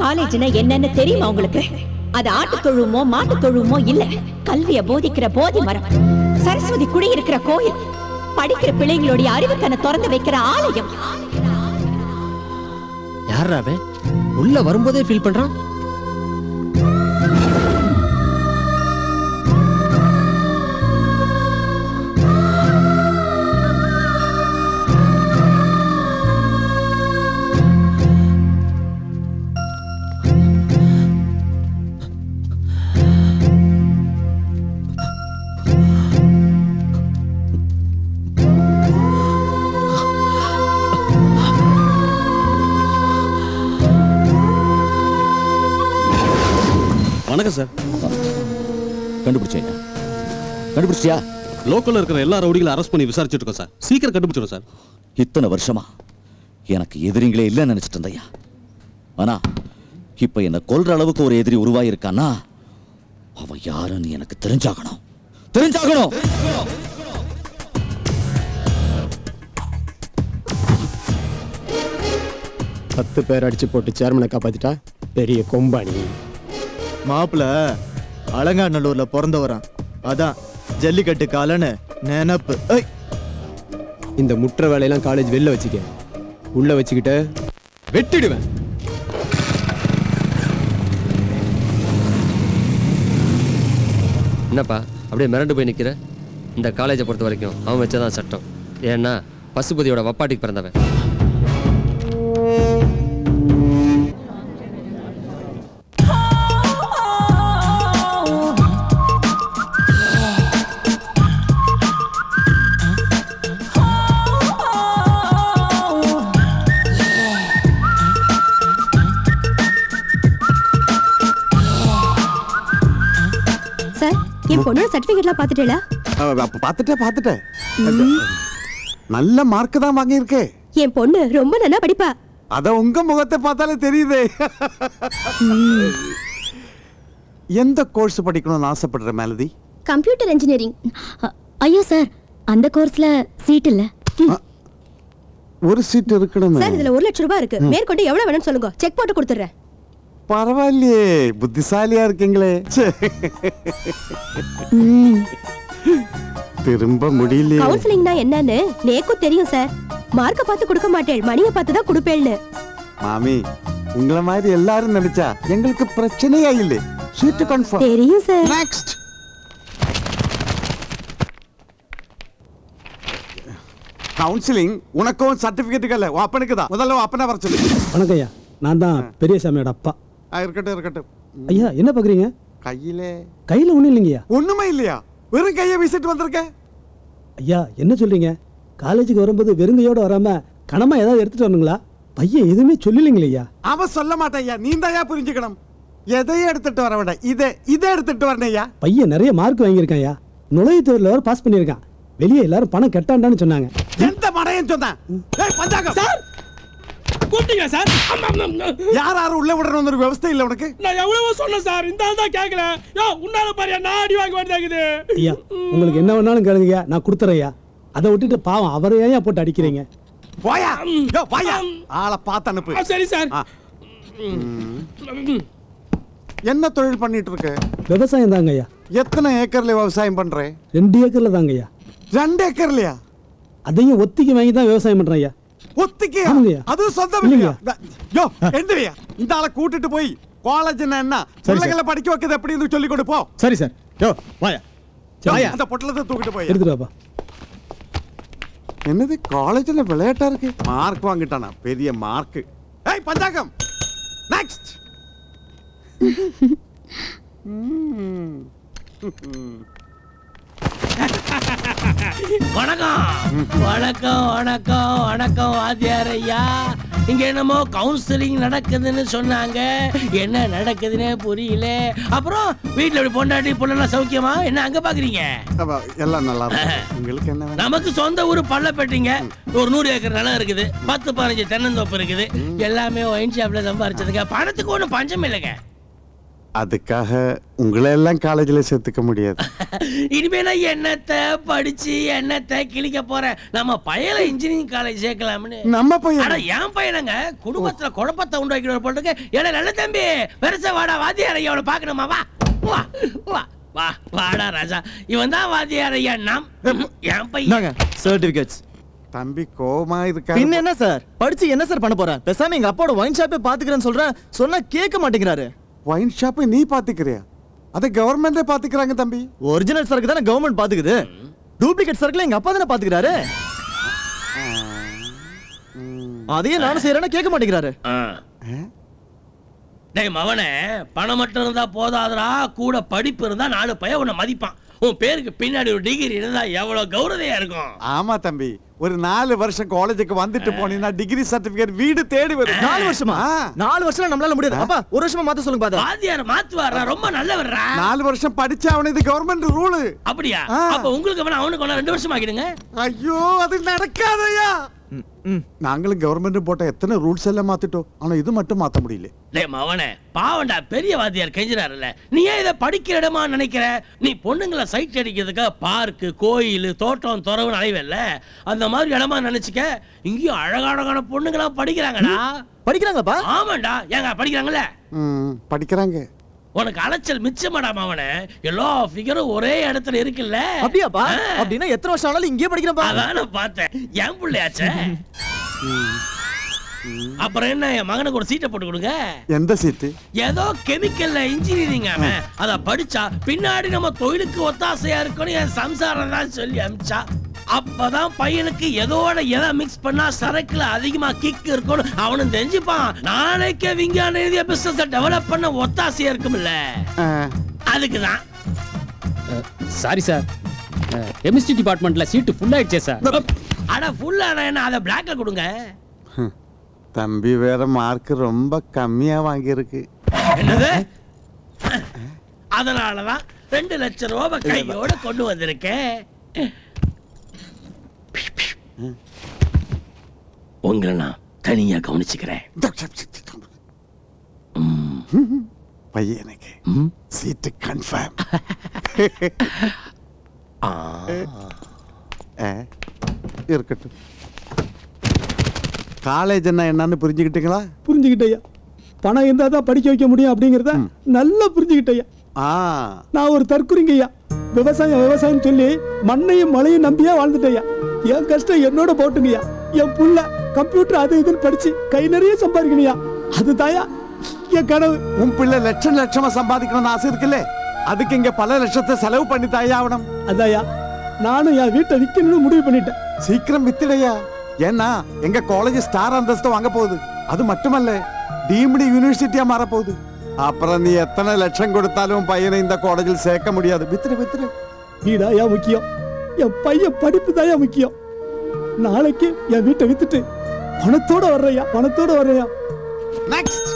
காலேஜ்னா என்னன்னு தெரியுமா உங்களுக்கு? அது ஆட்டு தொழுமோ மாட்டு தொழுமோ இல்ல, கல்விய போதிக்கிற போதி மரம், சரஸ்வதி குடியிருக்கிற கோயில், படிக்கிற பிள்ளைங்களுடைய அறிவுக்கனை திறந்து வைக்கிற ஆலயம். யாராவே உள்ள வரும்போதே ஃபீல் பண்றான்? வணக்கம் சார். கண்டுபிடிச்சியா? லோக்கல்ல இருக்கிற எல்லா ரவுடிகளை அரெஸ்ட் பண்ணி விசாரிச்சுட்டு இருக்கோம் சார். சீக்கிரம் கண்டுபிடிச்சிடும் சார். இத்தனை வருஷமா எனக்கு எதிரிங்களே இல்லைன்னு நினைச்சிட்டு இருந்தையா. ஆனா இப்ப என்ன கொல்ற அளவுக்கு ஒரு எதிரி உருவாயிருக்கானா, அவன் யாருன்னு எனக்கு தெரிஞ்சாகணும். 10 பேர் அடிச்சு போட்டு சேர்மனை காப்பாத்திட்டா பெரிய கொம்பானி. மாப்பிள அலங்காநல்லூர்ல பிறந்தவரான், அதான் ஜல்லிக்கட்டு காலன்னு நினப்பு. இந்த முற்ற வேலையெல்லாம் காலேஜ் வெளில வச்சுக்க, உள்ள வச்சுக்கிட்ட வெட்டிடுவேன். என்னப்பா அப்படியே மிரண்டு போய் நிற்கிற? இந்த காலேஜை பொறுத்த வரைக்கும் அவன் வச்சதான் சட்டம். ஏன்னா பசுபதியோட வப்பாட்டிக்கு பிறந்தவன். என் பொண்ணோட சர்டிபிகேட்லாம் பாத்துட்டேளா? பாத்துட்டேன். நல்ல மார்க் தான் வாங்கி இருக்கே. என் பொண்ணு ரொம்ப நல்லா படிப்பா. அத உங்க முகத்தை பார்த்தாலே தெரியுதே. எந்த கோர்ஸ் படிக்கணும்னு ஆசைப்படுற மேலதி? Computer engineering. ஐயோ சார், அந்த கோர்ஸ்ல சீட் இல்ல. ஒரு சீட் இருக்கணும் சார். இதுல 1 லட்சம் ரூபாய் இருக்கு. மேற்கொண்டு எவ்வளவு வேணும்னு சொல்லுங்க, செக் போட்டு கொடுத்துறேன். பரவாயில்லையே, புத்திசாலியா இருக்கீங்களே. திரும்ப முடியல. கவுன்சிலிங்னா என்னன்னு நேக்கும் தெரியும் சார். மார்க்க பார்த்து கொடுக்க மாட்டேன், மணியை பார்த்து தான் கொடுப்பேன்னு. மாமி, உங்கள மாதிரி எல்லாரும் நினைச்சா எங்களுக்கு பிரச்சனையா இல்லை. சீட் கன்ஃபார்ம் தெரியும் சார். நெக்ஸ்ட். கவுன்சிலிங் உனக்கும் சர்டிபிகேட் இல்ல, அப்பனுக்கு தான். முதல்ல அப்பனை வர சொல்லு. வணக்கம் ஐயா, நான் தான் பெரியசாமியோட அப்பா. இருக்கட்டும். ஐயா என்ன பாக்குறீங்க? கையில ஒண்ணும் இல்லைங்கய்யா. ஒண்ணுமே இல்லையா? வெறும் கையை வீசிட்டு வந்திருக்க. ஐயா என்ன சொல்றீங்க? காலேஜுக்கு வரும்போது வெறுங்கையோட வராம கனமா ஏதாவது எடுத்துட்டு வரணுங்களா? பையன் எதுவுமே சொல்லலைங்களே ஐயா. அவன் சொல்ல மாட்டேன். நீ தான் புரிஞ்சுக்கணும். எதையும் எடுத்துட்டு வர வேண்டாம், இதை எடுத்துட்டு வரணையா. பையன் நிறைய மார்க் வாங்கியிருக்கான் ஐயா. நுழைவுத் தேர்வுல வர பாஸ் பண்ணியிருக்கான். வெளியே எல்லாரும் பணம் கட்டாண்டான்னு சொன்னாங்க. எந்த மடையன் சொன்னான்? சார் கூப்பிட்டீங்க சார்? யார் உள்ள விடணும் ஒரு விவசாய இல்ல உனக்கு? நான் எவ்வளவோ சொன்னேன் சார், இந்த ஆள் தான் கேட்கல. யோ உன்னால பாரியா நான் அடி வாங்க வேண்டியதாகுது. ஐயா உங்களுக்கு என்ன வேணாலும் கேளுங்க, நான் கொடுத்துறேன். அதை விட்டுட்டு பாவம் அவரை ஏன் போட்டு அடிக்கிறீங்க? போயா யோ போயா, ஆளை பார்த்து அனுப்பு. சரி சார். என்ன தொழில் பண்ணிட்டு இருக்க? விவசாயம் தாங்க ஐயா. எத்தனை ஏக்கர்ல விவசாயம் பண்றே? 2 ஏக்கர்ல தாங்க ஐயா. 2 ஏக்கர்லயா? அதையும் ஒத்திக்கு வாங்கி தான் விவசாயம் பண்றேன் ஐயா. ஒத்திக்கியா? அது சொந்தம் இல்லையா? யோ எந்திரியா, இந்த ஆளை கூட்டிட்டு போய் காலேஜ்னா என்ன பிள்ளைகளை படிக்க வைக்கிறது எப்படின்னு சொல்லி கொடு போ. சரி சார். யோ வாயா வாயா, அந்த பொட்டலத்தை தூக்கிட்டு போய் எடுத்துட்டு வாப்பா. என்னது காலேஜ்ல விளையாட்டா இருக்கு? மார்க் வாங்கிட்டானா? பெரிய மார்க். ஏய் பஞ்சாங்கம் நெக்ஸ்ட். வணக்கம் வாத்தியார் ஐயா. இங்க என்னமோ கவுன்சிலிங் நடக்குதுன்னு சொன்னாங்க. என்ன நடக்குதுன்னே புரியல. அப்புறம் வீட்டுல இப்படி பொண்டாட்டி பொண்ணெல்லாம் சௌக்கியமா? என்ன அங்க பாக்குறீங்க? எல்லாம் நல்லா இருக்கு. உங்களுக்கு என்ன வேணும்? நமக்கு சொந்த ஊரு பள்ளப்பட்டிங்க. ஒரு 100 ஏக்கர் நிலம் இருக்குது, 10-15 தென்னந்தோப்பு இருக்குது. எல்லாமே ஒயின் ஷாப்ல சம்பாரிச்சதுங்க. பணத்துக்கு ஒன்றும் பஞ்சம் இல்லைங்க. அதுக்காக உங்களை எல்லாம் காலேஜ்ல சேர்த்துக்க முடியாது. இனிமே நான் என்னத்தை படிச்சு என்னத்தை கிழிக்க போறேன். நம்ம பையல இன்ஜினியரிங் காலேஜ் சேர்க்கலாம்னு. நம்ம பையன்? அட என் பையனங்க குடும்பத்துல குழப்பத்தை உண்டாக்கிற போட்டுக்கு. ஏடா நல்ல தம்பி பெருசா வாடா வாத்தியார் ஐயாவை பார்க்கணுமா? வா வா வா வா வாடா ராஜா. இவன் தான் வாத்தியார் ஐயா. நாம் என் பையன் சர்டிபிகேட்ஸ். தம்பி கோமா இருக்கா? பின்ன என்ன சார் படிச்சு என்ன சார் பண்ண போறேன்? பேசாம எங்க அப்பாவோட ஒயின் ஷாப்பே பாத்துக்கிறேன்னு சொல்றேன். சொன்னா கேட்க மாட்டேங்கிறாரு. ஒயின் ஷாப்பை நீ பாத்துக்கிறியா? அதை கவர்மெண்டே பாத்துக்கிறாங்க தம்பி. ஒரிஜினல் சரக்கு தானே கவர்மெண்ட் பாத்துக்குது. டூப்ளிகேட் சரக்குல எங்க அப்பா தானே பாத்துக்கிறாரு. அதையே நானும் செய்யறேன்னு கேட்க மாட்டேங்கிறாரு. டேய் மவனே, பணம் மட்டும் இருந்தா போதாதடா, கூட படிப்பு இருந்தா 4 பையன் உன்னை மதிப்பான். உன் பேருக்கு பின்னாடி ஒரு டிகிரி இருந்தா எவ்வளவு கௌரவமா இருக்கும். ஆமா தம்பி, ஒரு 4 வருஷம் காலேஜுக்கு வந்துட்டு போனீங்கன்னா டிகிரி சர்டிபிகேட் வீடு தேடி வரும். 4 வருஷமா? 4 வருஷம் நம்மளால முடியாது. அப்பா ஒரு வருஷமா மாத்த சொல்லுங்க பாத்தா. வாத்தியார் மாத்துவாரா? ரொம்ப நல்லவர்ரா. 4 வருஷம் படிச்சா அவன இது கவர்மெண்ட் ரூல். அப்படியா? அப்ப உங்களுக்கு வேணா அவனுக்கு வேணா 2 வருஷம் ஆக்கிடுங்க. ஐயோ அது நடக்காதயா. நாங்களும் கவர்மெண்ட் போட்ட எத்தனை ரூல்ஸ் எல்லாம் மாத்திட்டோம். ஆனா இது மட்டும் மாத்த முடியல. டேய் மவனே, பாவண்டா பெரிய வாத்தியார் கெஞ்சினாருல்ல. நீ ஏன் இதை படிக்கிற இடமா நினைக்கிற? நீ பொண்ணுங்களை சைட் அடிக்கிறதுக்கு பார்க்கு கோயில் தோட்டம் துறவு அலைவல்ல, அந்த மாதிரி இடமா நினைச்சுக்க. இங்கேயும் அழகான பொண்ணுங்களா படிக்கிறாங்கடா. படிக்கிறாங்கப்பா? ஆமாண்டா. ஏங்க படிக்கிறாங்கல்ல? படிக்கிறாங்க. உனக்கு அலைச்சல் மிச்சமாடா மவனே. எல்லா ஃபிகரும் ஒரே இடத்துல இருக்குல்ல. அப்படியாப்பா? அப்படின்னா எத்தனை வருஷம் ஆனாலும் இங்கே படிக்கிறப்பா? அதான் நான் பார்த்தேன். என் பிள்ளையாச்சே. அப்புறம் என்ன, என் மகனுக்கு ஒரு சீட்டை போட்டு கொடுங்க. எந்த சீட்டு? ஏதோ கெமிக்கல்ல இன்ஜினியரிங். அவன் அத படிச்சா பின்னாடி நம்ம தொழிலுக்கு ஒத்தாசையா இருக்கணும் என் சம்சாரம் தான் சொல்லி அமிச்சா. அப்பதான் பையனுக்கு எதோட எதை மிக்ஸ் பண்ணா சரக்குல அதிகமா கிக் இருக்கணும் அவனும் தெரிஞ்சுப்பான். நாளைக்கே விஞ்ஞான எழுதிய பிசினஸ் டெவலப் பண்ண ஒத்தாசையா இருக்கும்ல. அதுக்குதான். சாரி சார், கெமிஸ்ட்ரி டிபார்ட்மெண்ட்ல சீட்டு ஃபுல் ஆயிடுச்சே சார். அட ஃபுல் ஆனா என்ன, அதை பிளாக்ல கொடுங்க. தம்பி வேற மார்க் ரொம்ப கம்மியா வாங்கி இருக்கு. என்னது? அதனாலதான் 2 லட்சம் ரூபாய் கையோட கொண்டு வந்திருக்கேன். உங்களை நான் தனியா கவனிச்சுக்கிறேன். பையனுக்கு சீட்டு கன்ஃபார்ம். இருக்கட்டும். காலேஜ் என்னன்னு புரிஞ்சுக்கிட்டீங்களா? புரிஞ்சுக்கிட்டேயா. பணம் இருந்தா தான் படிக்க வைக்க முடியும் அப்படிங்கறத நல்லா புரிஞ்சுக்கிட்டேயா. நான் ஒரு தற்குறிங்கய்யா. விவசாயம் சொல்லி மண்ணையும் மழையும் நம்பியா வாழ்ந்துட்டேயா. என் கஷ்டம் என்னோட போட்டுங்கய்யா. என் புள்ள கம்ப்யூட்டர் அது இதுன்னு படிச்சு கை நிறைய சம்பாதிக்கணுயா. அது தாயா என் கனவு. உன் பிள்ளை லட்சமா சம்பாதிக்கணும்னு ஆசை இருக்குல்ல, அதுக்கு இங்க பல லட்சத்தை செலவு பண்ணி தாயா ஆகணும். அதாயா நானும் என் வீட்டை விற்கணும்னு முடிவு பண்ணிட்டேன். சீக்கிரம் வித்துடையா. ஏன்னா எங்க காலேஜ் ஸ்டார் அந்தஸ்து வாங்க போகுது. அது மட்டுமல்ல டீம்டு யூனிவர்சிட்டியா மாற போகுது. அப்புறம் நீ எத்தனை லட்சம் கொடுத்தாலும் பையனை இந்த காலேஜில் சேர்க்க முடியாது. வித்துரு. வீடாயா முக்கியம், என் பையன் படிப்பு தாயா முக்கியம். நாளைக்கு என் வீட்டை வித்துட்டு பணத்தோட வர்றையா. நெக்ஸ்ட்